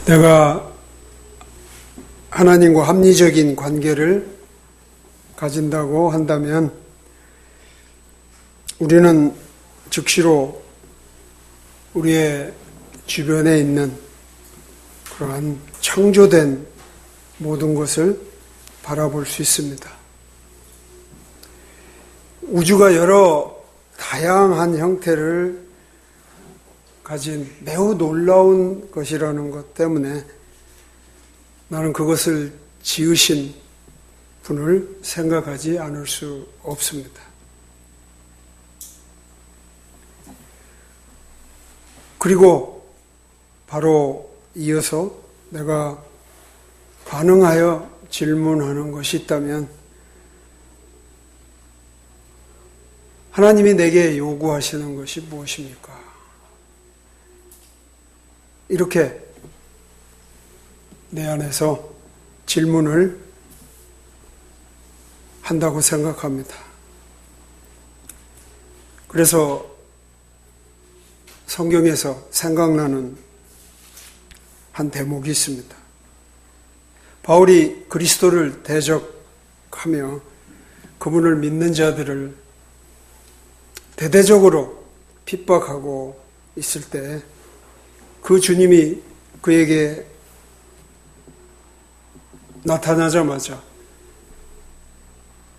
내가 하나님과 합리적인 관계를 가진다고 한다면 우리는 즉시로 우리의 주변에 있는 그러한 창조된 모든 것을 바라볼 수 있습니다. 우주가 여러 다양한 형태를 가진 매우 놀라운 것이라는 것 때문에 나는 그것을 지으신 분을 생각하지 않을 수 없습니다. 그리고 바로 이어서 내가 반응하여 질문하는 것이 있다면 하나님이 내게 요구하시는 것이 무엇입니까? 이렇게 내 안에서 질문을 한다고 생각합니다. 그래서 성경에서 생각나는 한 대목이 있습니다. 바울이 그리스도를 대적하며 그분을 믿는 자들을 대대적으로 핍박하고 있을 때 그 주님이 그에게 나타나자마자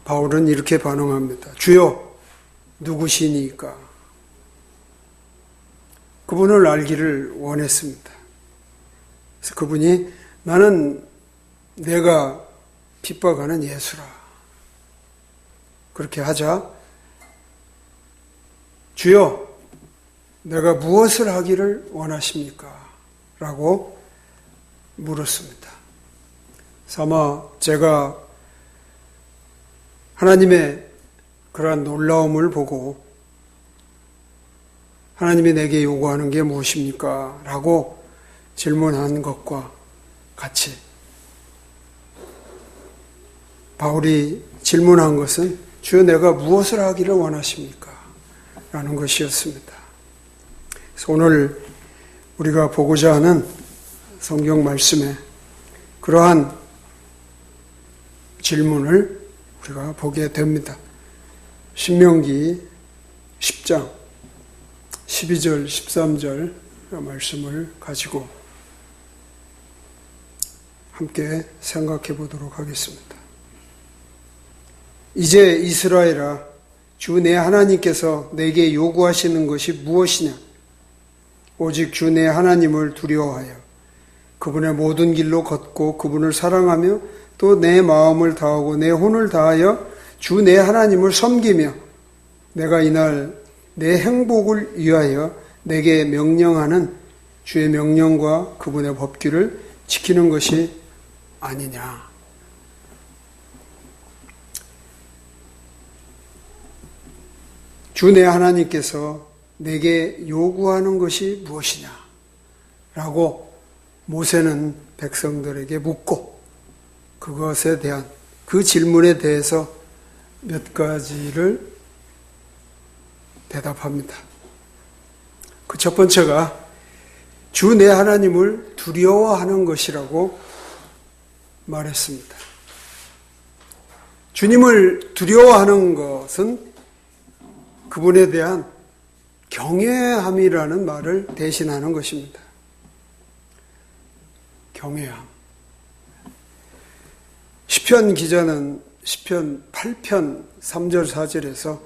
바울은 이렇게 반응합니다. 주여, 누구시니까? 그분을 알기를 원했습니다. 그래서 그분이 나는 내가 핍박하는 예수라. 그렇게 하자 주여, 내가 무엇을 하기를 원하십니까? 라고 물었습니다. 아마 제가 하나님의 그러한 놀라움을 보고 하나님이 내게 요구하는 게 무엇입니까? 라고 질문한 것과 같이 바울이 질문한 것은 주여 내가 무엇을 하기를 원하십니까? 라는 것이었습니다. 그래서 오늘 우리가 보고자 하는 성경 말씀에 그러한 질문을 우리가 보게 됩니다. 신명기 10장 12절 13절 말씀을 가지고 함께 생각해 보도록 하겠습니다. 이제 이스라엘아, 주 내 하나님께서 내게 요구하시는 것이 무엇이냐? 오직 주 내 하나님을 두려워하여 그분의 모든 길로 걷고 그분을 사랑하며 또 내 마음을 다하고 내 혼을 다하여 주 내 하나님을 섬기며 내가 이날 내 행복을 위하여 내게 명령하는 주의 명령과 그분의 법규를 지키는 것이 아니냐. 주 내 하나님께서 내게 요구하는 것이 무엇이냐? 라고 모세는 백성들에게 묻고 그것에 대한 그 질문에 대해서 몇 가지를 대답합니다. 그 첫 번째가 주 내 하나님을 두려워하는 것이라고 말했습니다. 주님을 두려워하는 것은 그분에 대한 경외함이라는 말을 대신하는 것입니다. 경외함. 시편 기자는 시편 8편 3절 4절에서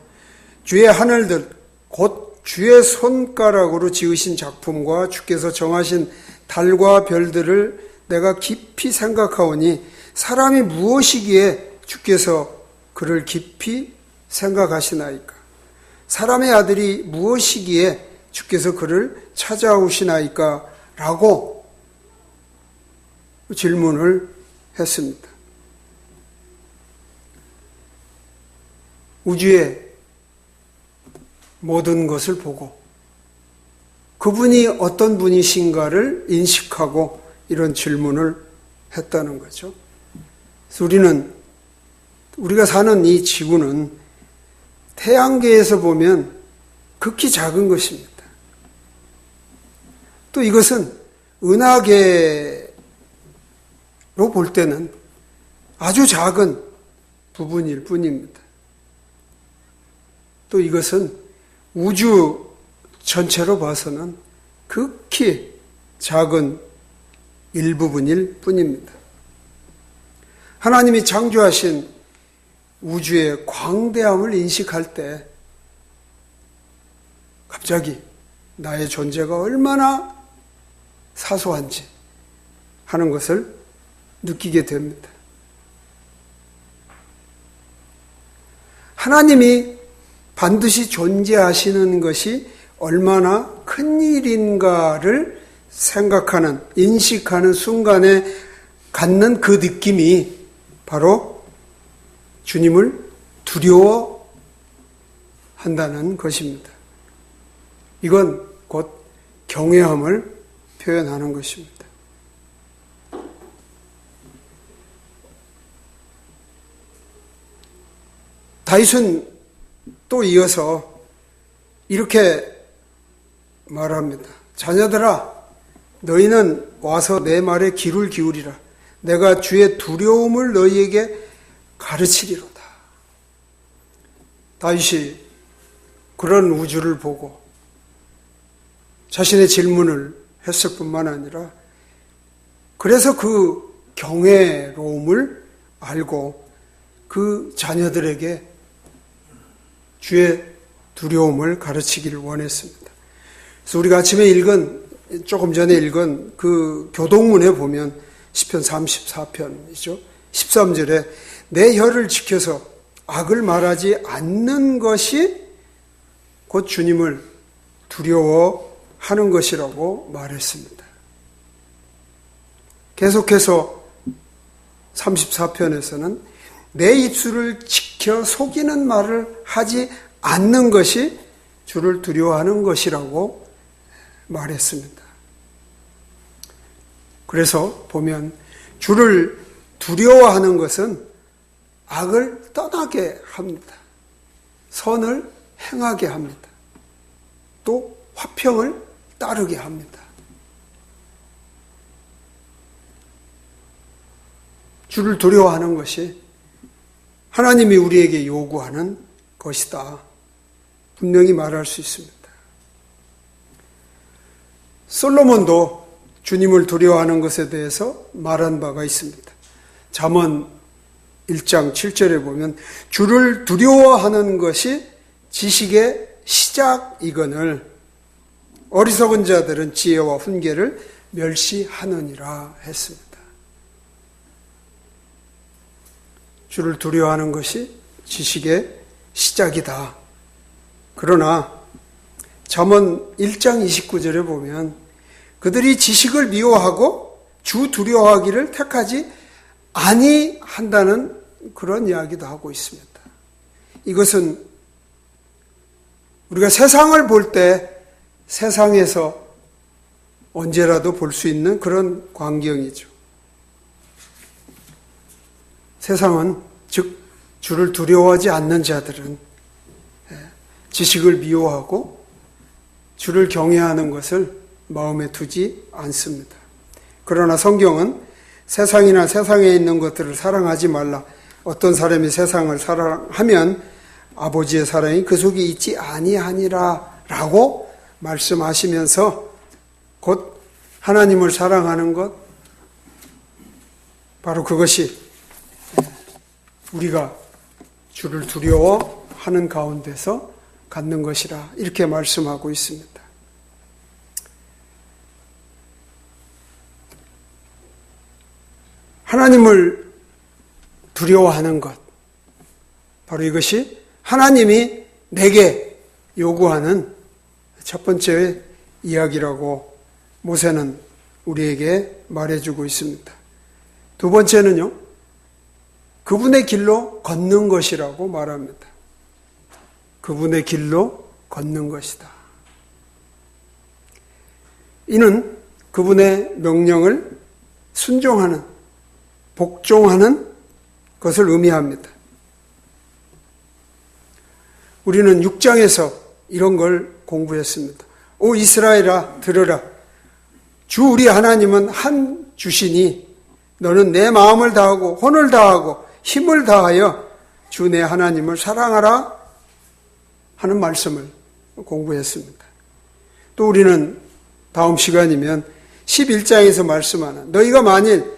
주의 하늘들 곧 주의 손가락으로 지으신 작품과 주께서 정하신 달과 별들을 내가 깊이 생각하오니 사람이 무엇이기에 주께서 그를 깊이 생각하시나이까? 사람의 아들이 무엇이기에 주께서 그를 찾아오시나이까? 라고 질문을 했습니다. 우주의 모든 것을 보고 그분이 어떤 분이신가를 인식하고 이런 질문을 했다는 거죠. 그래서 우리가 사는 이 지구는 태양계에서 보면 극히 작은 것입니다. 또 이것은 은하계로 볼 때는 아주 작은 부분일 뿐입니다. 또 이것은 우주 전체로 봐서는 극히 작은 일부분일 뿐입니다. 하나님이 창조하신 우주의 광대함을 인식할 때 갑자기 나의 존재가 얼마나 사소한지 하는 것을 느끼게 됩니다. 하나님이 반드시 존재하시는 것이 얼마나 큰 일인가를 생각하는, 인식하는 순간에 갖는 그 느낌이 바로 주님을 두려워한다는 것입니다. 이건 곧 경외함을 표현하는 것입니다. 다윗은 또 이어서 이렇게 말합니다. 자녀들아, 너희는 와서 내 말에 귀를 기울이라. 내가 주의 두려움을 너희에게 가르치리로다. 다윗이 그런 우주를 보고 자신의 질문을 했을 뿐만 아니라 그래서 그 경외로움을 알고 그 자녀들에게 주의 두려움을 가르치기를 원했습니다. 그래서 우리가 아침에 조금 전에 읽은 그 교동문에 보면 시편 34편이죠. 13절에 내 혀를 지켜서 악을 말하지 않는 것이 곧 주님을 두려워하는 것이라고 말했습니다. 계속해서 34편에서는 내 입술을 지켜 속이는 말을 하지 않는 것이 주를 두려워하는 것이라고 말했습니다. 그래서 보면 주를 두려워하는 것은 악을 떠나게 합니다. 선을 행하게 합니다. 또 화평을 따르게 합니다. 주를 두려워하는 것이 하나님이 우리에게 요구하는 것이다. 분명히 말할 수 있습니다. 솔로몬도 주님을 두려워하는 것에 대해서 말한 바가 있습니다. 잠언 1장 7절에 보면 주를 두려워하는 것이 지식의 시작이거늘 어리석은 자들은 지혜와 훈계를 멸시하느니라 했습니다. 주를 두려워하는 것이 지식의 시작이다. 그러나 잠언 1장 29절에 보면 그들이 지식을 미워하고 주 두려워하기를 택하지 아니한다는 그런 이야기도 하고 있습니다. 이것은 우리가 세상을 볼 때 세상에서 언제라도 볼 수 있는 그런 광경이죠. 세상은 즉 주를 두려워하지 않는 자들은 지식을 미워하고 주를 경외하는 것을 마음에 두지 않습니다. 그러나 성경은 세상이나 세상에 있는 것들을 사랑하지 말라. 어떤 사람이 세상을 사랑하면 아버지의 사랑이 그 속에 있지 아니하니라 라고 말씀하시면서 곧 하나님을 사랑하는 것, 바로 그것이 우리가 주를 두려워하는 가운데서 갖는 것이라 이렇게 말씀하고 있습니다. 하나님을 두려워하는 것, 바로 이것이 하나님이 내게 요구하는 첫 번째 이야기라고 모세는 우리에게 말해주고 있습니다. 두 번째는요, 그분의 길로 걷는 것이라고 말합니다. 그분의 길로 걷는 것이다. 이는 그분의 명령을 순종하는, 복종하는 것을 의미합니다. 우리는 6장에서 이런 걸 공부했습니다. 오 이스라엘아 들으라. 주 우리 하나님은 한 주시니 너는 내 마음을 다하고 혼을 다하고 힘을 다하여 주 내 하나님을 사랑하라 하는 말씀을 공부했습니다. 또 우리는 다음 시간이면 11장에서 말씀하는 너희가 만일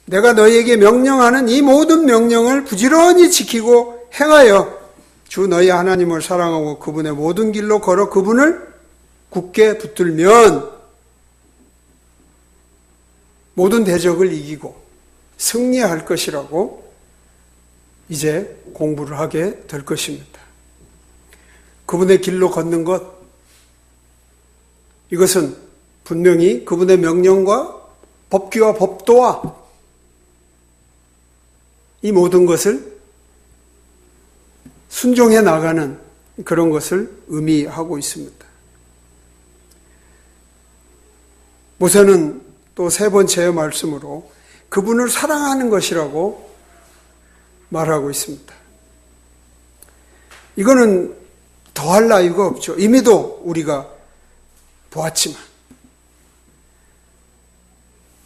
내가 너희에게 명령하는 이 모든 명령을 부지런히 지키고 행하여 주 너희 하나님을 사랑하고 그분의 모든 길로 걸어 그분을 굳게 붙들면 모든 대적을 이기고 승리할 것이라고 이제 공부를 하게 될 것입니다. 그분의 길로 걷는 것, 이것은 분명히 그분의 명령과 법규와 법도와 이 모든 것을 순종해 나가는 그런 것을 의미하고 있습니다. 모세는 또 세 번째의 말씀으로 그분을 사랑하는 것이라고 말하고 있습니다. 이거는 더할 나위가 없죠. 이미도 우리가 보았지만.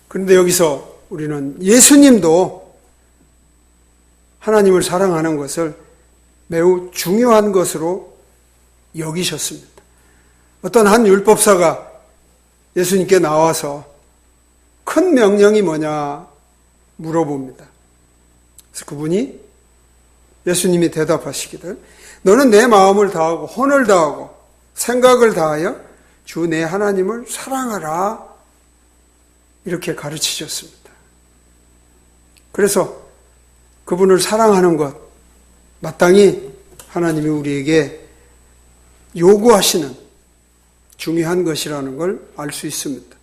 그런데 여기서 우리는 예수님도 하나님을 사랑하는 것을 매우 중요한 것으로 여기셨습니다. 어떤 한 율법사가 예수님께 나와서 큰 명령이 뭐냐 물어봅니다. 그래서 그분이 예수님이 대답하시기를 너는 내 마음을 다하고 혼을 다하고 생각을 다하여 주 내 하나님을 사랑하라 이렇게 가르치셨습니다. 그래서 그분을 사랑하는 것 마땅히 하나님이 우리에게 요구하시는 중요한 것이라는 걸 알 수 있습니다.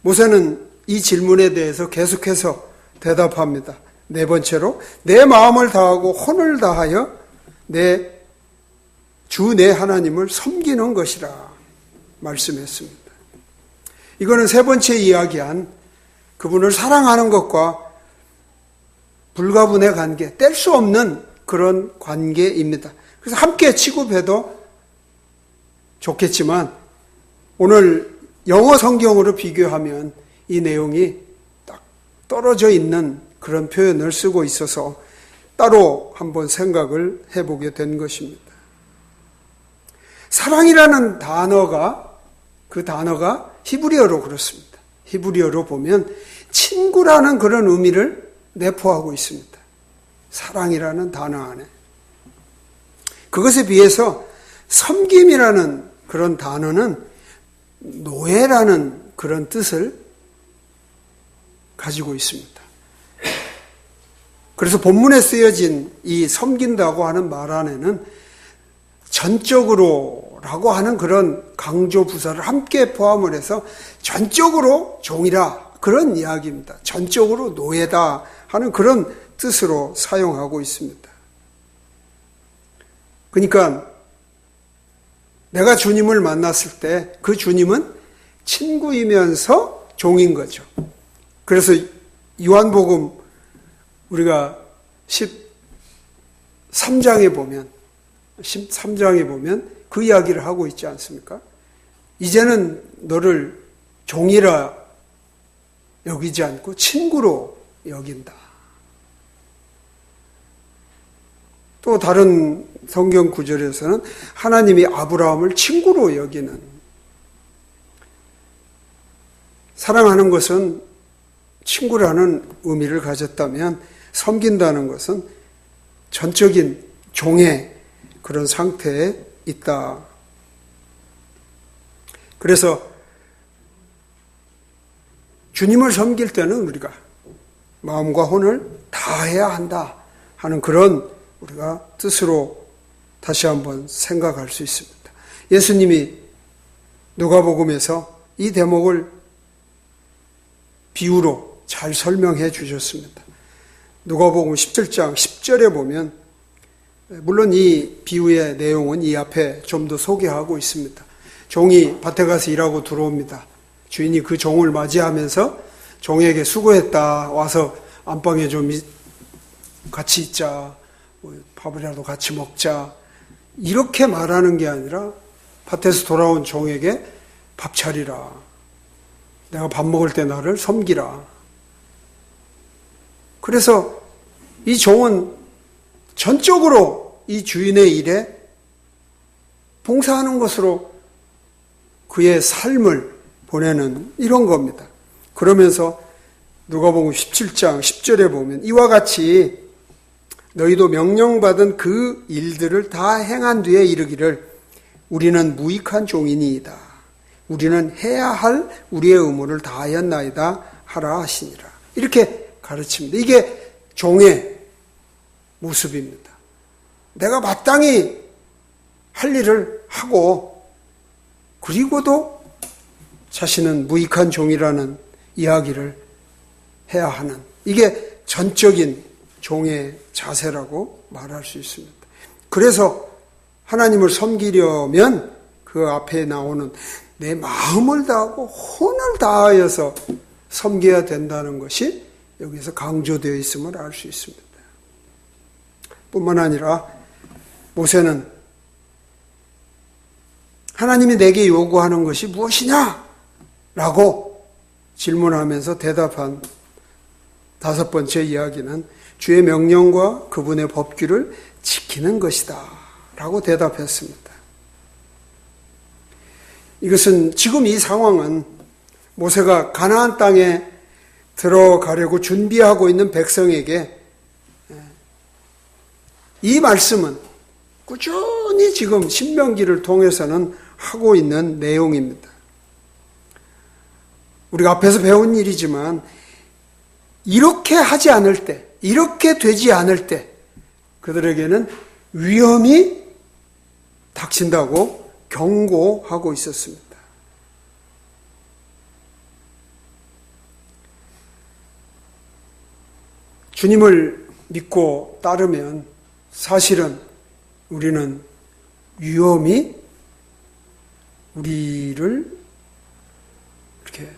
모세는 이 질문에 대해서 계속해서 대답합니다. 네 번째로 내 마음을 다하고 혼을 다하여 주 내 하나님을 섬기는 것이라 말씀했습니다. 이거는 세 번째 이야기한 그분을 사랑하는 것과 불가분의 관계, 뗄 수 없는 그런 관계입니다. 그래서 함께 취급해도 좋겠지만 오늘 영어 성경으로 비교하면 이 내용이 딱 떨어져 있는 그런 표현을 쓰고 있어서 따로 한번 생각을 해보게 된 것입니다. 사랑이라는 단어가 그 단어가 히브리어로 그렇습니다. 히브리어로 보면 친구라는 그런 의미를 내포하고 있습니다. 사랑이라는 단어 안에. 그것에 비해서 섬김이라는 그런 단어는 노예라는 그런 뜻을 가지고 있습니다. 그래서 본문에 쓰여진 이 섬긴다고 하는 말 안에는 전적으로라고 하는 그런 강조 부사를 함께 포함을 해서 전적으로 종이라 그런 이야기입니다. 전적으로 노예다 하는 그런 뜻으로 사용하고 있습니다. 그러니까 내가 주님을 만났을 때 그 주님은 친구이면서 종인 거죠. 그래서 요한복음 우리가 13장에 보면 그 이야기를 하고 있지 않습니까? 이제는 너를 종이라 여기지 않고 친구로 여긴다. 또 다른 성경 구절에서는 하나님이 아브라함을 친구로 여기는, 사랑하는 것은 친구라는 의미를 가졌다면 섬긴다는 것은 전적인 종의 그런 상태에 있다. 그래서 주님을 섬길 때는 우리가 마음과 혼을 다해야 한다 하는 그런 우리가 뜻으로 다시 한번 생각할 수 있습니다. 예수님이 누가복음에서 이 대목을 비유로 잘 설명해 주셨습니다. 누가복음 17장 10절에 보면, 물론 이 비유의 내용은 이 앞에 좀 더 소개하고 있습니다. 종이 밭에 가서 일하고 들어옵니다. 주인이 그 종을 맞이하면서 종에게 수고했다, 와서 안방에 좀 같이 있자, 밥이라도 같이 먹자, 이렇게 말하는 게 아니라 밭에서 돌아온 종에게 밥 차리라, 내가 밥 먹을 때 나를 섬기라. 그래서 이 종은 전적으로 이 주인의 일에 봉사하는 것으로 그의 삶을 보내는 이런 겁니다. 그러면서 누가복음 17장 10절에 보면 이와 같이 너희도 명령받은 그 일들을 다 행한 뒤에 이르기를 우리는 무익한 종이니이다. 우리는 해야 할 우리의 의무를 다하였나이다 하라 하시니라. 이렇게 가르칩니다. 이게 종의 모습입니다. 내가 마땅히 할 일을 하고 그리고도 자신은 무익한 종이라는 이야기를 해야 하는, 이게 전적인 종의 자세라고 말할 수 있습니다. 그래서 하나님을 섬기려면 그 앞에 나오는 내 마음을 다하고 혼을 다하여서 섬겨야 된다는 것이 여기서 강조되어 있음을 알 수 있습니다. 뿐만 아니라 모세는 하나님이 내게 요구하는 것이 무엇이냐? 라고 질문하면서 대답한 5번째 이야기는 주의 명령과 그분의 법규를 지키는 것이다 라고 대답했습니다. 이것은 지금 이 상황은 모세가 가나안 땅에 들어가려고 준비하고 있는 백성에게 이 말씀은 꾸준히 지금 신명기를 통해서는 하고 있는 내용입니다. 우리가 앞에서 배운 일이지만 이렇게 하지 않을 때, 이렇게 되지 않을 때 그들에게는 위험이 닥친다고 경고하고 있었습니다. 주님을 믿고 따르면 사실은 우리는 위험이 우리를 이렇게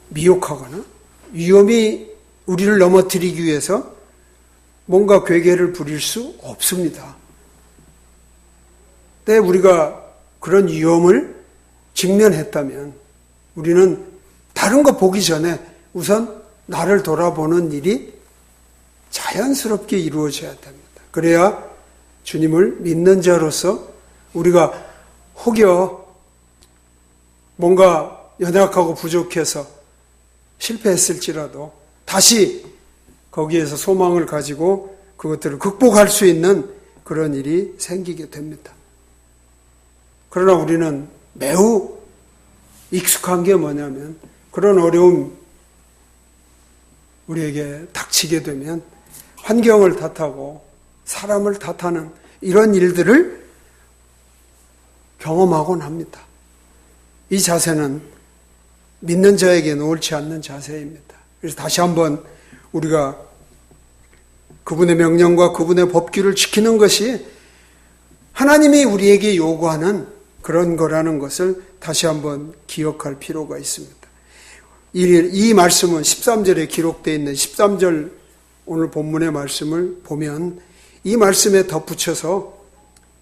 미혹하거나 위험이 우리를 넘어뜨리기 위해서 뭔가 괴계를 부릴 수 없습니다. 근데 우리가 그런 위험을 직면했다면 우리는 다른 거 보기 전에 우선 나를 돌아보는 일이 자연스럽게 이루어져야 됩니다. 그래야 주님을 믿는 자로서 우리가 혹여 뭔가 연약하고 부족해서 실패했을지라도 다시 거기에서 소망을 가지고 그것들을 극복할 수 있는 그런 일이 생기게 됩니다. 그러나 우리는 매우 익숙한 게 뭐냐면 그런 어려움 우리에게 닥치게 되면 환경을 탓하고 사람을 탓하는 이런 일들을 경험하곤 합니다. 이 자세는 믿는 자에게는 옳지 않는 자세입니다. 그래서 다시 한번 우리가 그분의 명령과 그분의 법규를 지키는 것이 하나님이 우리에게 요구하는 그런 거라는 것을 다시 한번 기억할 필요가 있습니다. 이 말씀은 13절에 기록되어 있는 13절 오늘 본문의 말씀을 보면 이 말씀에 덧붙여서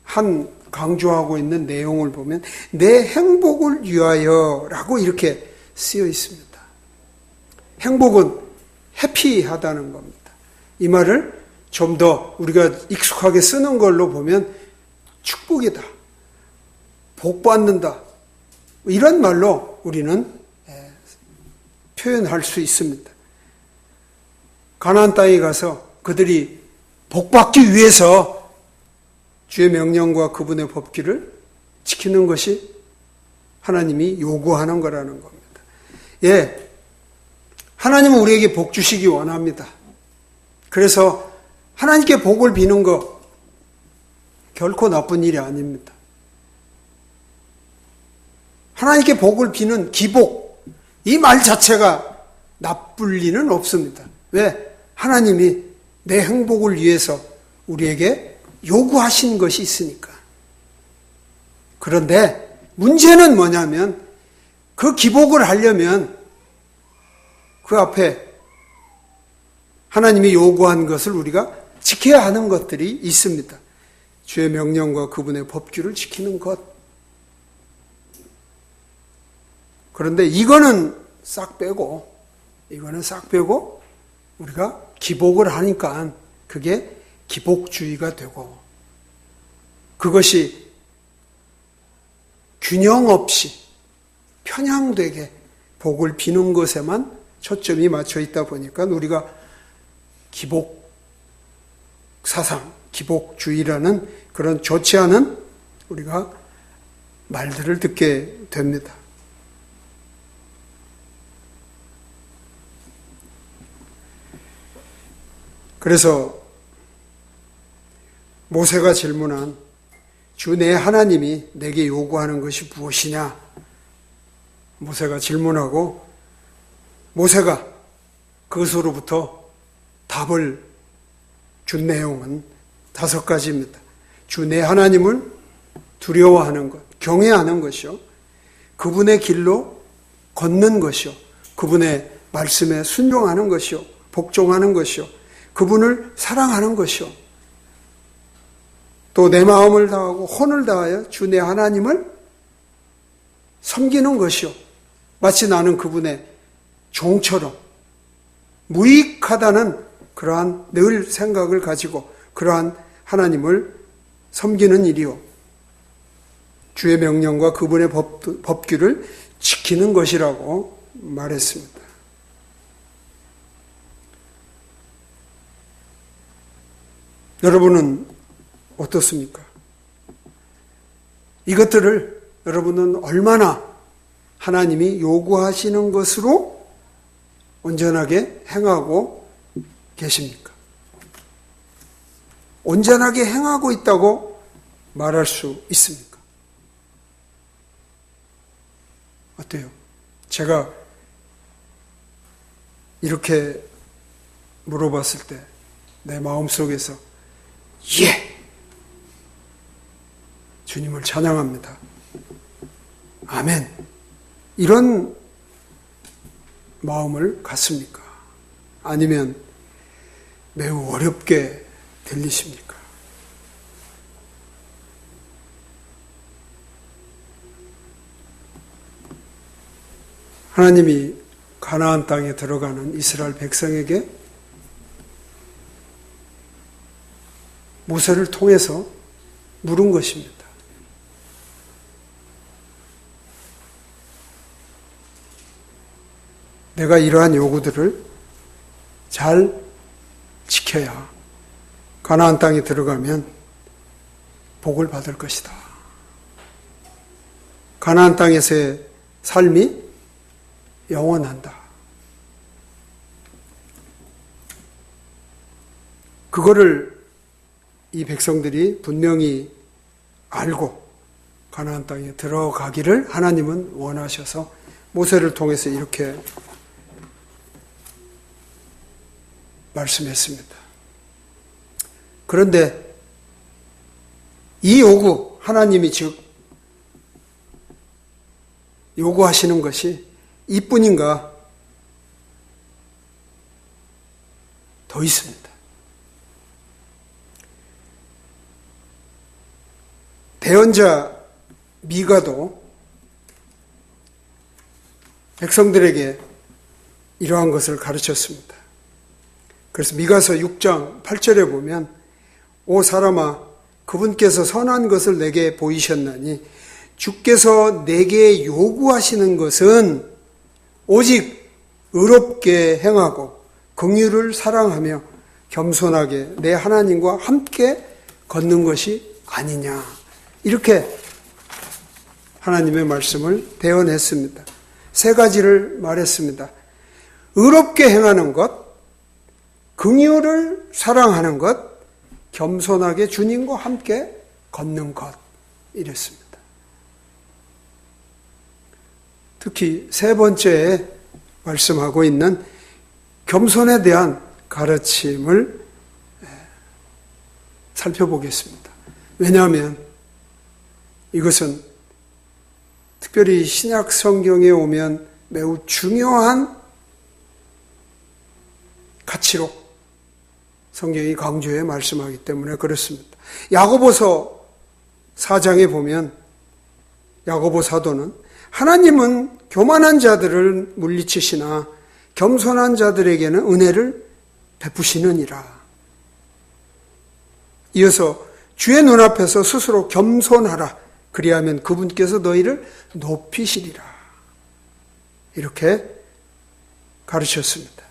한 강조하고 있는 내용을 보면 내 행복을 위하여 라고 이렇게 쓰여 있습니다. 행복은 해피하다는 겁니다. 이 말을 좀 더 우리가 익숙하게 쓰는 걸로 보면 축복이다, 복받는다, 이런 말로 우리는 표현할 수 있습니다. 가나안 땅에 가서 그들이 복받기 위해서 주의 명령과 그분의 법규를 지키는 것이 하나님이 요구하는 거라는 겁니다. 예, 하나님은 우리에게 복 주시기 원합니다. 그래서 하나님께 복을 비는 거 결코 나쁜 일이 아닙니다. 하나님께 복을 비는 기복, 이 말 자체가 나쁠 리는 없습니다. 왜? 하나님이 내 행복을 위해서 우리에게 요구하신 것이 있으니까. 그런데 문제는 뭐냐면 그 기복을 하려면 그 앞에 하나님이 요구한 것을 우리가 지켜야 하는 것들이 있습니다. 주의 명령과 그분의 법규를 지키는 것. 그런데 이거는 싹 빼고 우리가 기복을 하니까 그게 기복주의가 되고, 그것이 균형 없이 편향되게 복을 비는 것에만 초점이 맞춰 있다 보니까 우리가 기복 사상, 기복주의라는 그런 좋지 않은 우리가 말들을 듣게 됩니다. 그래서 모세가 질문한 주 내 하나님이 내게 요구하는 것이 무엇이냐? 모세가 질문하고 모세가 그것으로부터 답을 준 내용은 5가지입니다. 주 내 하나님을 두려워하는 것, 경외하는 것이요. 그분의 길로 걷는 것이요. 그분의 말씀에 순종하는 것이요. 복종하는 것이요. 그분을 사랑하는 것이요. 또 내 마음을 다하고 혼을 다하여 주 내 하나님을 섬기는 것이요. 마치 나는 그분의 종처럼 무익하다는 그러한 늘 생각을 가지고 그러한 하나님을 섬기는 일이요. 주의 명령과 그분의 법규를 지키는 것이라고 말했습니다. 여러분은 어떻습니까? 이것들을 여러분은 얼마나 하나님이 요구하시는 것으로 온전하게 행하고 계십니까? 온전하게 행하고 있다고 말할 수 있습니까? 어때요? 제가 이렇게 물어봤을 때 내 마음속에서 예! 주님을 찬양합니다. 아멘. 이런 마음을 갖습니까? 아니면 매우 어렵게 들리십니까? 하나님이 가나안 땅에 들어가는 이스라엘 백성에게 모세를 통해서 물은 것입니다. 내가 이러한 요구들을 잘 지켜야 가나안 땅에 들어가면 복을 받을 것이다. 가나안 땅에서의 삶이 영원한다. 그거를 이 백성들이 분명히 알고 가나안 땅에 들어가기를 하나님은 원하셔서 모세를 통해서 이렇게 말씀했습니다. 그런데 이 요구, 하나님이 즉 요구하시는 것이 이뿐인가? 더 있습니다. 대언자 미가도 백성들에게 이러한 것을 가르쳤습니다. 그래서 미가서 6장 8절에 보면 오 사람아 그분께서 선한 것을 내게 보이셨나니 주께서 내게 요구하시는 것은 오직 의롭게 행하고 긍휼을 사랑하며 겸손하게 내 하나님과 함께 걷는 것이 아니냐. 이렇게 하나님의 말씀을 대언했습니다. 3가지를 말했습니다. 의롭게 행하는 것, 긍휼을 사랑하는 것, 겸손하게 주님과 함께 걷는 것, 이랬습니다. 특히 3번째에 말씀하고 있는 겸손에 대한 가르침을 살펴보겠습니다. 왜냐하면 이것은 특별히 신약 성경에 오면 매우 중요한 가치로 성경이 강조해 말씀하기 때문에 그렇습니다. 야고보서 4장에 보면 야고보 사도는 하나님은 교만한 자들을 물리치시나 겸손한 자들에게는 은혜를 베푸시느니라. 이어서 주의 눈앞에서 스스로 겸손하라. 그리하면 그분께서 너희를 높이시리라. 이렇게 가르쳤습니다.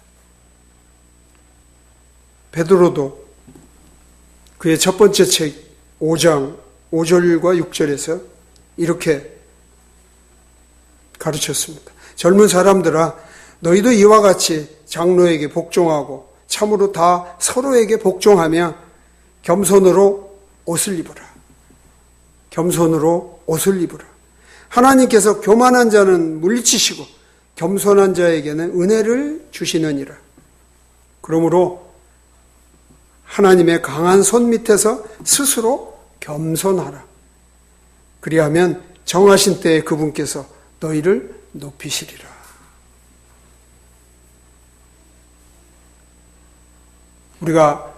베드로도 그의 첫 번째 책 5장 5절과 6절에서 이렇게 가르쳤습니다. 젊은 사람들아, 너희도 이와 같이 장로에게 복종하고 참으로 다 서로에게 복종하며 겸손으로 옷을 입으라. 겸손으로 옷을 입으라. 하나님께서 교만한 자는 물리치시고 겸손한 자에게는 은혜를 주시느니라. 그러므로 하나님의 강한 손 밑에서 스스로 겸손하라. 그리하면 정하신 때에 그분께서 너희를 높이시리라. 우리가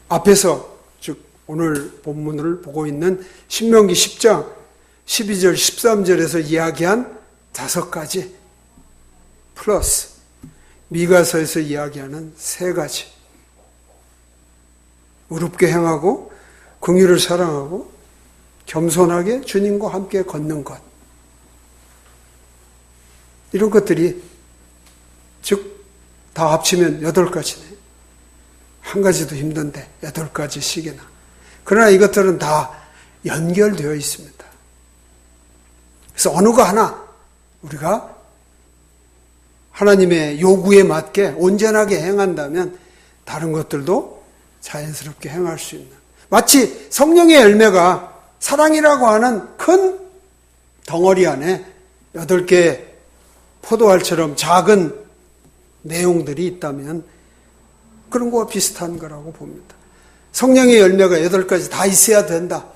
앞에서 즉 오늘 본문을 보고 있는 신명기 10장 12절 13절에서 이야기한 5가지 플러스 미가서에서 이야기하는 3가지 의롭게 행하고 긍휼을 사랑하고 겸손하게 주님과 함께 걷는 것, 이런 것들이 즉 다 합치면 8가지네. 한 가지도 힘든데 8가지씩이나. 그러나 이것들은 다 연결되어 있습니다. 그래서 어느 거 하나 우리가 하나님의 요구에 맞게 온전하게 행한다면 다른 것들도 자연스럽게 행할 수 있는, 마치 성령의 열매가 사랑이라고 하는 큰 덩어리 안에 8개의 포도알처럼 작은 내용들이 있다면 그런 거와 비슷한 거라고 봅니다. 성령의 열매가 8가지 다 있어야 된다.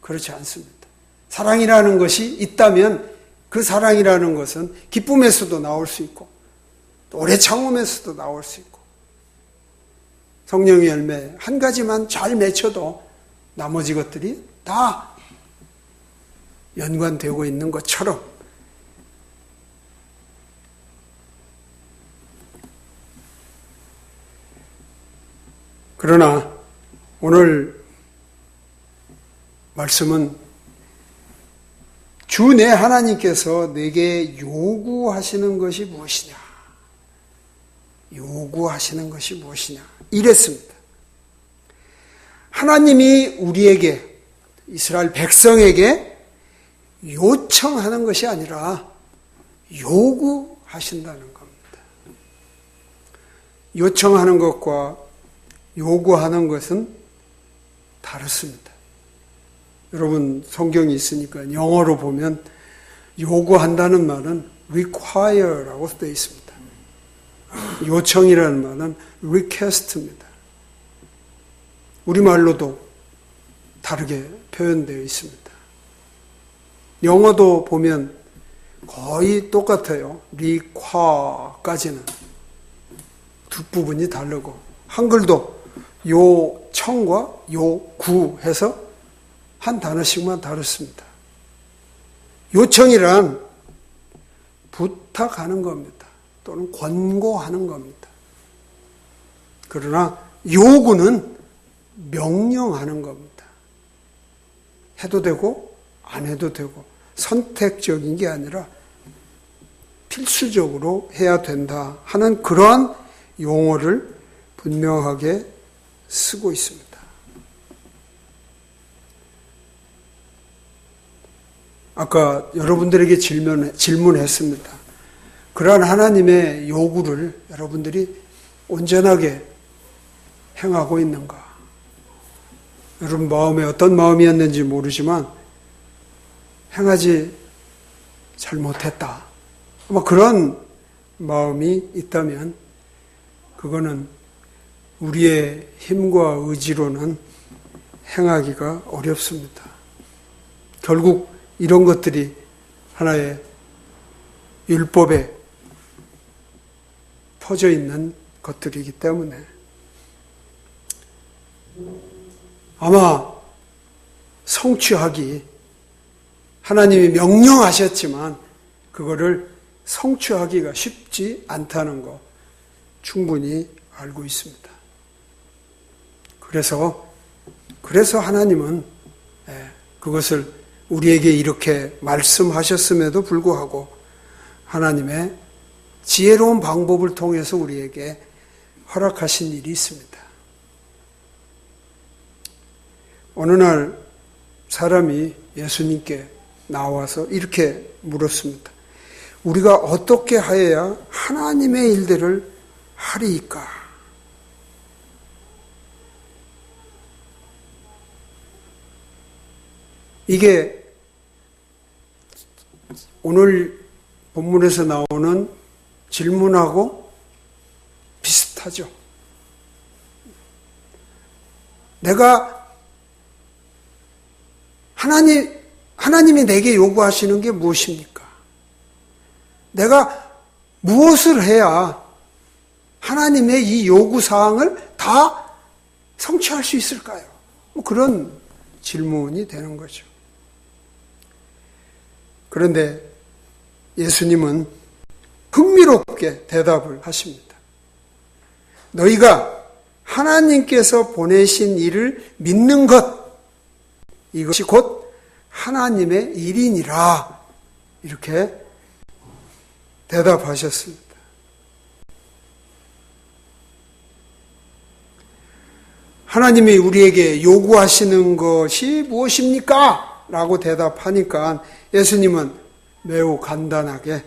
그렇지 않습니다. 사랑이라는 것이 있다면 그 사랑이라는 것은 기쁨에서도 나올 수 있고 또 오래 참음에서도 나올 수 있고, 성령의 열매 한 가지만 잘 맺혀도 나머지 것들이 다 연관되고 있는 것처럼 그러나 오늘 말씀은 주 내 하나님께서 내게 요구하시는 것이 무엇이냐? 요구하시는 것이 무엇이냐? 이랬습니다. 하나님이 우리에게, 이스라엘 백성에게 요청하는 것이 아니라 요구하신다는 겁니다. 요청하는 것과 요구하는 것은 다릅니다. 여러분 성경이 있으니까 영어로 보면 요구한다는 말은 require라고 되어 있습니다. 요청이라는 말은 request입니다. 우리말로도 다르게 표현되어 있습니다. 영어도 보면 거의 똑같아요. require까지는 뒷부분이 다르고, 한글도 요청과 요구 해서 한 단어씩만 다릅니다. 요청이란 부탁하는 겁니다. 또는 권고하는 겁니다. 그러나 요구는 명령하는 겁니다. 해도 되고 안 해도 되고 선택적인 게 아니라 필수적으로 해야 된다 하는 그러한 용어를 분명하게 쓰고 있습니다. 아까 여러분들에게 질문했습니다. 그러한 하나님의 요구를 여러분들이 온전하게 행하고 있는가? 여러분 마음에 어떤 마음이었는지 모르지만 행하지 잘못했다. 아마 그런 마음이 있다면 그거는 우리의 힘과 의지로는 행하기가 어렵습니다. 결국 이런 것들이 하나의 율법에 퍼져 있는 것들이기 때문에 아마 성취하기, 하나님이 명령하셨지만 그거를 성취하기가 쉽지 않다는 거 충분히 알고 있습니다. 그래서 하나님은 그것을 우리에게 이렇게 말씀하셨음에도 불구하고 하나님의 지혜로운 방법을 통해서 우리에게 허락하신 일이 있습니다. 어느 날 사람이 예수님께 나와서 이렇게 물었습니다. 우리가 어떻게 하여야 하나님의 일들을 하리이까? 이게 오늘 본문에서 나오는 질문하고 비슷하죠. 내가 하나님이 내게 요구하시는 게 무엇입니까? 내가 무엇을 해야 하나님의 이 요구사항을 다 성취할 수 있을까요? 그런 질문이 되는 거죠. 그런데 예수님은 흥미롭게 대답을 하십니다. 너희가 하나님께서 보내신 일을 믿는 것, 이것이 곧 하나님의 일이니라. 이렇게 대답하셨습니다. 하나님이 우리에게 요구하시는 것이 무엇입니까? 라고 대답하니까 예수님은 매우 간단하게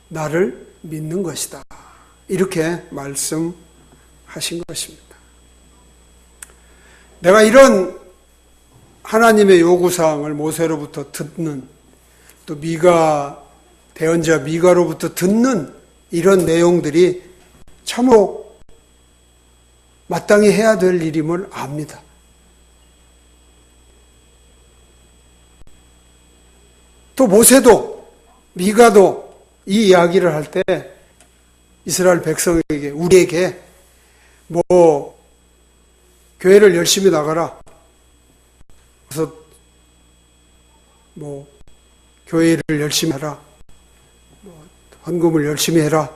나를 믿는 것이다. 이렇게 말씀하신 것입니다. 내가 이런 하나님의 요구사항을 모세로부터 듣는, 또 대언자 미가로부터 듣는 이런 내용들이 참으로 마땅히 해야 될 일임을 압니다. 또 모세도 미가도 이 이야기를 할 때 이스라엘 백성에게, 우리에게 교회를 열심히 나가라. 그래서 교회를 열심히 하라. 헌금을 열심히 해라.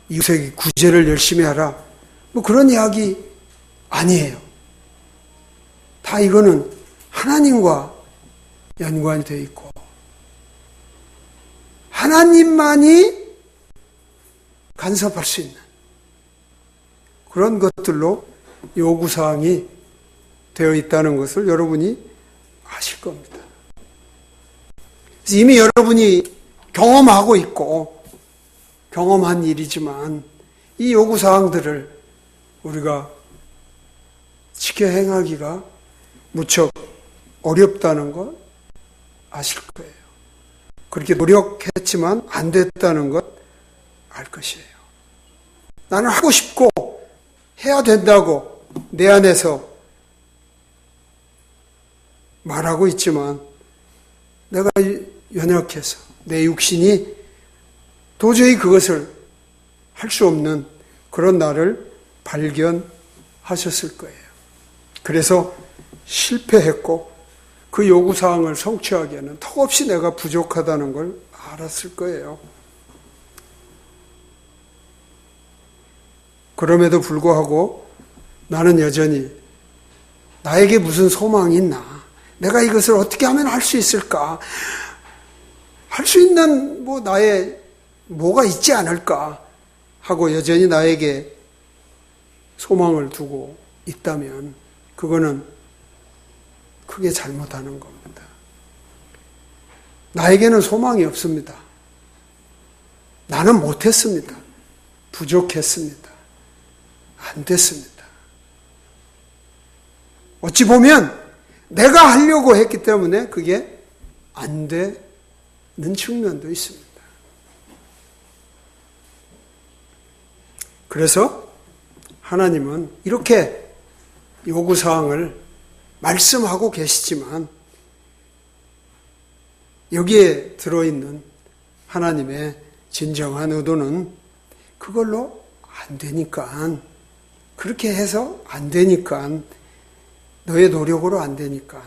이웃에게 구제를 열심히 하라. 그런 이야기 아니에요. 다 이거는 하나님과 연관이 되어 있고 하나님만이 간섭할 수 있는 그런 것들로 요구사항이 되어 있다는 것을 여러분이 아실 겁니다. 그래서 이미 여러분이 경험하고 있고 경험한 일이지만 이 요구사항들을 우리가 지켜 행하기가 무척 어렵다는 것 아실 거예요. 그렇게 노력했지만 안 됐다는 것 알 것이에요. 나는 하고 싶고 해야 된다고 내 안에서 말하고 있지만 내가 연약해서 내 육신이 도저히 그것을 할 수 없는 그런 나를 발견하셨을 거예요. 그래서 실패했고 그 요구사항을 성취하기에는 턱없이 내가 부족하다는 걸 알았을 거예요. 그럼에도 불구하고 나는 여전히 나에게 무슨 소망이 있나? 내가 이것을 어떻게 하면 할 수 있을까? 할 수 있는 나의 뭐가 있지 않을까? 하고 여전히 나에게 소망을 두고 있다면 그거는 크게 잘못하는 겁니다. 나에게는 소망이 없습니다. 나는 못했습니다. 부족했습니다. 안 됐습니다. 어찌 보면 내가 하려고 했기 때문에 그게 안 되는 측면도 있습니다. 그래서 하나님은 이렇게 요구사항을 말씀하고 계시지만 여기에 들어있는 하나님의 진정한 의도는 그걸로 안 되니까, 그렇게 해서 안 되니까, 너의 노력으로 안 되니까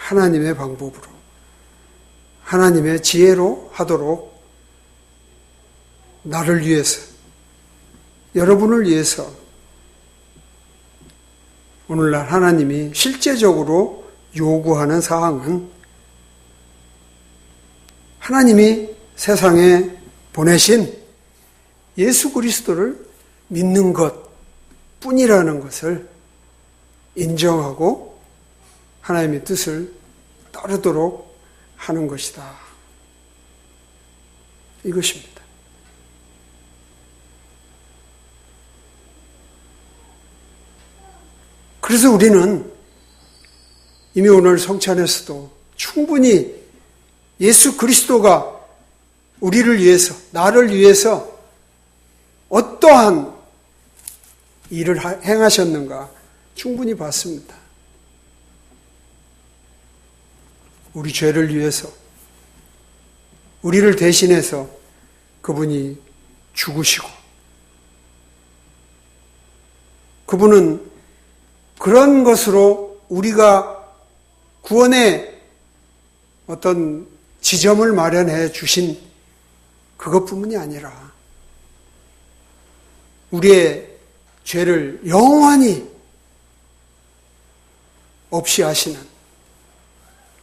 하나님의 방법으로, 하나님의 지혜로 하도록 나를 위해서, 여러분을 위해서 오늘날 하나님이 실제적으로 요구하는 사항은 하나님이 세상에 보내신 예수 그리스도를 믿는 것 뿐이라는 것을 인정하고 하나님의 뜻을 따르도록 하는 것이다. 이것입니다. 그래서 우리는 이미 오늘 성찬에서도 충분히 예수 그리스도가 우리를 위해서, 나를 위해서 어떠한 일을 행하셨는가 충분히 봤습니다. 우리 죄를 위해서, 우리를 대신해서 그분이 죽으시고, 그분은 그런 것으로 우리가 구원의 어떤 지점을 마련해 주신 그것뿐만이 아니라 우리의 죄를 영원히 없이 하시는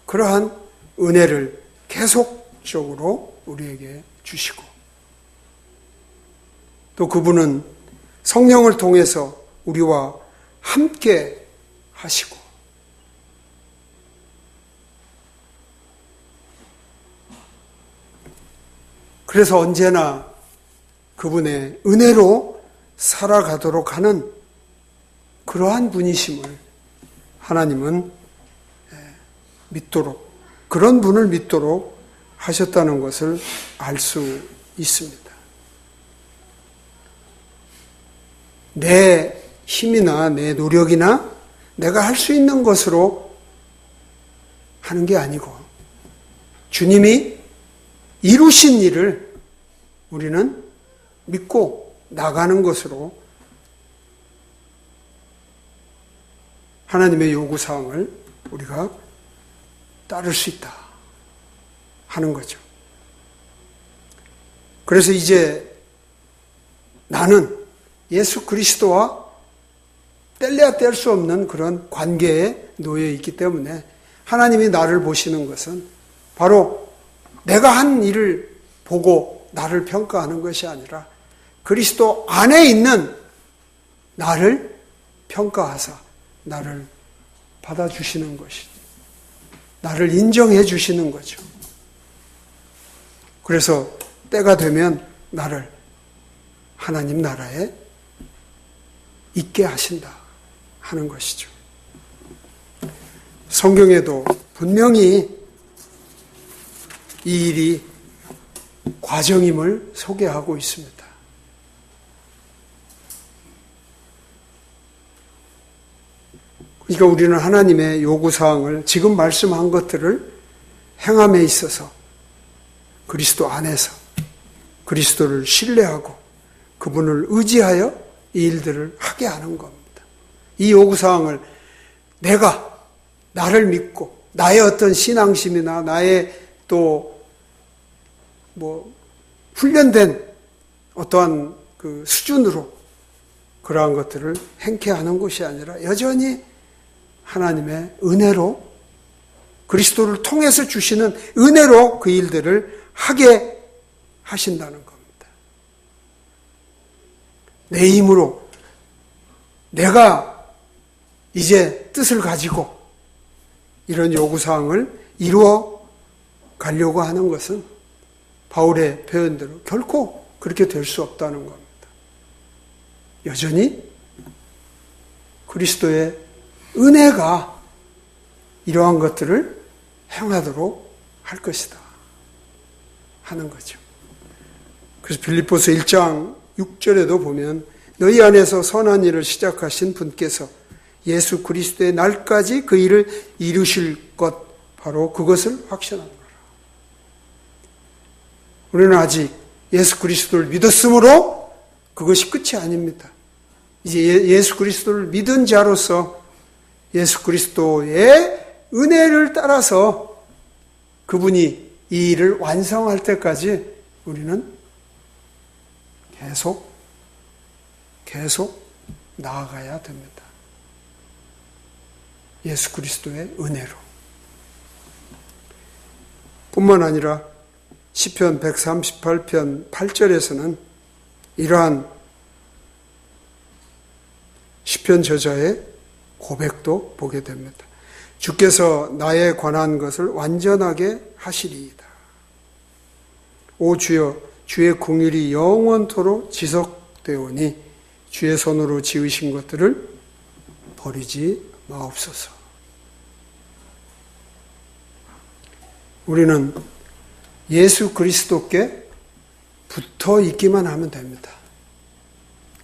그러한 은혜를 계속적으로 우리에게 주시고, 또 그분은 성령을 통해서 우리와 함께 하시고, 그래서 언제나 그분의 은혜로 살아가도록 하는 그러한 분이심을 하나님은 믿도록, 그런 분을 믿도록 하셨다는 것을 알 수 있습니다. 내 힘이나 내 노력이나 내가 할 수 있는 것으로 하는 게 아니고 주님이 이루신 일을 우리는 믿고 나가는 것으로 하나님의 요구사항을 우리가 따를 수 있다 하는 거죠. 그래서 이제 나는 예수 그리스도와 뗄래야 뗄 수 없는 그런 관계에 놓여 있기 때문에 하나님이 나를 보시는 것은 바로 내가 한 일을 보고 나를 평가하는 것이 아니라 그리스도 안에 있는 나를 평가하사 나를 받아주시는 것이죠. 나를 인정해 주시는 거죠. 그래서 때가 되면 나를 하나님 나라에 있게 하신다 하는 것이죠. 성경에도 분명히 이 일이 과정임을 소개하고 있습니다. 그러니까 우리는 하나님의 요구사항을 지금 말씀한 것들을 행함에 있어서 그리스도 안에서 그리스도를 신뢰하고 그분을 의지하여 이 일들을 하게 하는 겁니다. 이 요구사항을 내가 나를 믿고 나의 어떤 신앙심이나 나의 또 훈련된 어떠한 그 수준으로 그러한 것들을 행케하는 것이 아니라 여전히 하나님의 은혜로 그리스도를 통해서 주시는 은혜로 그 일들을 하게 하신다는 겁니다. 내 힘으로 내가 이제 뜻을 가지고 이런 요구사항을 이루어 가려고 하는 것은 바울의 표현대로 결코 그렇게 될 수 없다는 겁니다. 여전히 그리스도의 은혜가 이러한 것들을 행하도록 할 것이다 하는 거죠. 그래서 빌립보서 1장 6절에도 보면 너희 안에서 선한 일을 시작하신 분께서 예수 그리스도의 날까지 그 일을 이루실 것 바로 그것을 확신합니다. 우리는 아직 예수 그리스도를 믿었으므로 그것이 끝이 아닙니다. 이제 예수 그리스도를 믿은 자로서 예수 그리스도의 은혜를 따라서 그분이 이 일을 완성할 때까지 우리는 계속 나아가야 됩니다. 예수 그리스도의 은혜로. 뿐만 아니라 시편 138편 8절에서는 이러한 시편 저자의 고백도 보게 됩니다. 주께서 나에 관한 것을 완전하게 하시리이다. 오 주여, 주의 긍휼이 영원토록 지속되오니 주의 손으로 지으신 것들을 버리지 마옵소서. 우리는 예수 그리스도께 붙어 있기만 하면 됩니다.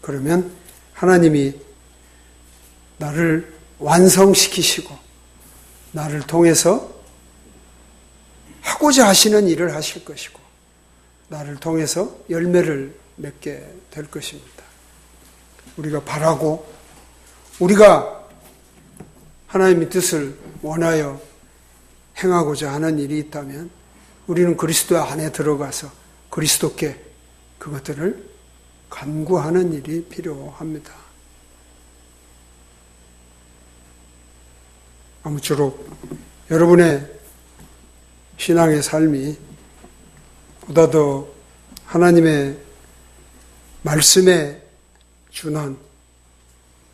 그러면 하나님이 나를 완성시키시고 나를 통해서 하고자 하시는 일을 하실 것이고 나를 통해서 열매를 맺게 될 것입니다. 우리가 바라고 우리가 하나님의 뜻을 원하여 행하고자 하는 일이 있다면 우리는 그리스도 안에 들어가서 그리스도께 그것들을 간구하는 일이 필요합니다. 아무쪼록 여러분의 신앙의 삶이 보다 더 하나님의 말씀에 준한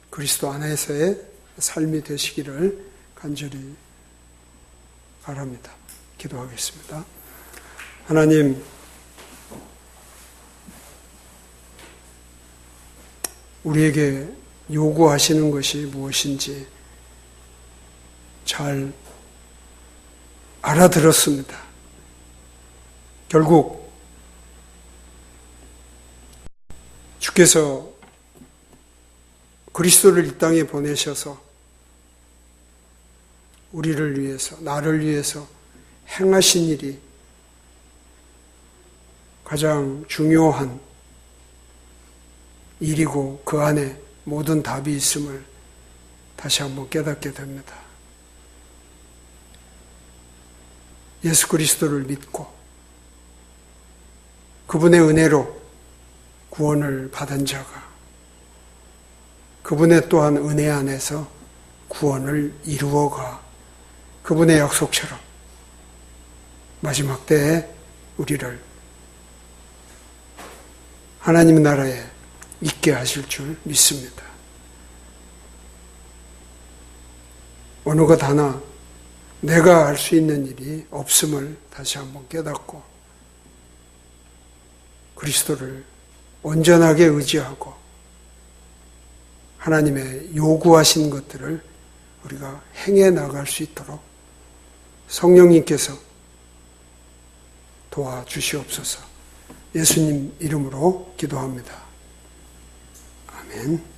그리스도 안에서의 삶이 되시기를 간절히 바랍니다. 기도하겠습니다. 하나님, 우리에게 요구하시는 것이 무엇인지 잘 알아들었습니다. 결국 주께서 그리스도를 이 땅에 보내셔서 우리를 위해서, 나를 위해서 행하신 일이 가장 중요한 일이고 그 안에 모든 답이 있음을 다시 한번 깨닫게 됩니다. 예수 그리스도를 믿고 그분의 은혜로 구원을 받은 자가 그분의 또한 은혜 안에서 구원을 이루어가 그분의 약속처럼 마지막 때에 우리를 하나님 나라에 있게 하실 줄 믿습니다. 어느 것 하나 내가 할 수 있는 일이 없음을 다시 한번 깨닫고 그리스도를 온전하게 의지하고 하나님의 요구하신 것들을 우리가 행해 나갈 수 있도록 성령님께서 도와주시옵소서. 예수님 이름으로 기도합니다. 아멘.